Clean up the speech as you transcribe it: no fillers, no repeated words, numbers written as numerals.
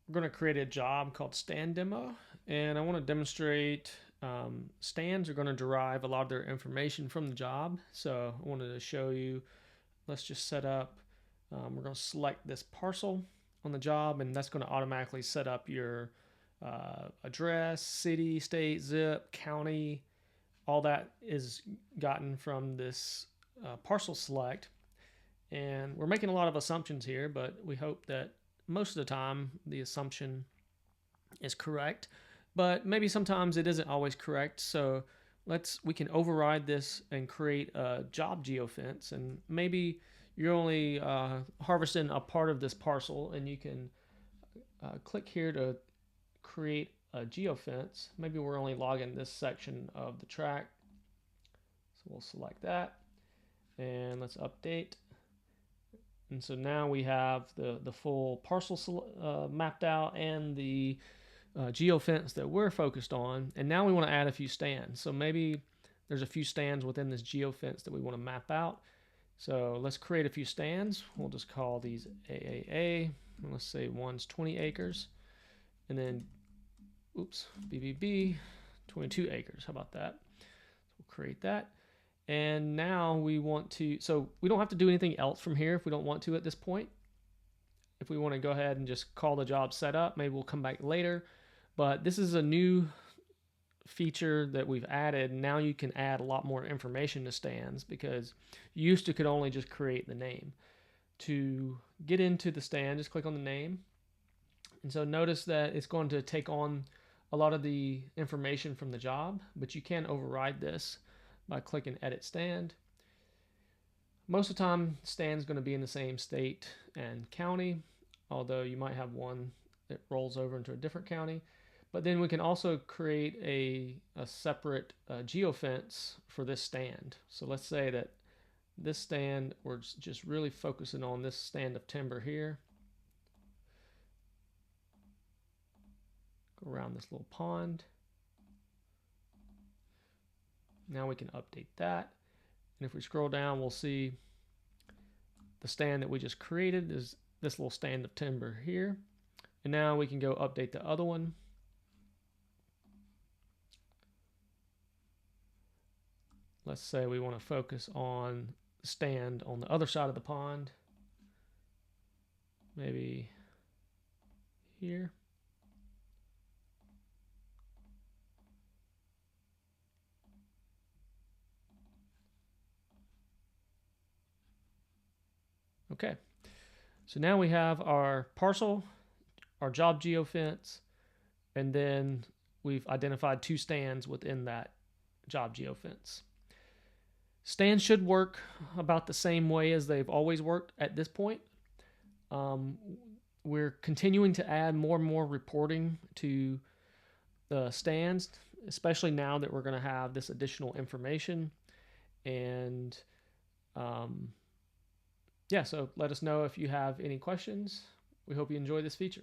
we're going to create a job called stand demo, and I want to demonstrate stands are going to derive a lot of their information from the job. So I wanted to show you, let's just set up, we're going to select this parcel on the job, and that's going to automatically set up your address, city, state, zip, county. All that is gotten from this parcel select. And we're making a lot of assumptions here, but we hope that most of the time the assumption is correct. But maybe sometimes it isn't always correct. So we can override this and create a job geofence. And maybe you're only harvesting a part of this parcel, and you can click here to create a geofence. Maybe we're only logging this section of the track. So we'll select that, and let's update. And so now we have the full parcel mapped out and the geofence that we're focused on. And now we want to add a few stands. So maybe there's a few stands within this geofence that we want to map out. So let's create a few stands. We'll just call these AAA. And let's say one's 20 acres. And then, BBB, 22 acres. How about that? So we'll create that. And now we want to, so we don't have to do anything else from here if we don't want to at this point. If we want to go ahead and just call the job set up, maybe we'll come back later. But this is a new feature that we've added. Now you can add a lot more information to stands, because you used to could only just create the name. To get into the stand, just click on the name. And so notice that it's going to take on a lot of the information from the job, but you can override this by clicking edit stand. Most of the time, stand's going to be in the same state and county, although you might have one that rolls over into a different county. But then we can also create a separate geofence for this stand. So let's say that this stand, we're just really focusing on this stand of timber here. Go around this little pond. Now we can update that. And if we scroll down, we'll see the stand that we just created is this little stand of timber here. And now we can go update the other one. Let's say we want to focus on the stand on the other side of the pond. Maybe here. Okay, so now we have our parcel, our job geofence, and then we've identified two stands within that job geofence. Stands should work about the same way as they've always worked at this point. We're continuing to add more and more reporting to the stands, especially now that we're going to have this additional information. And yeah, so let us know if you have any questions. We hope you enjoy this feature.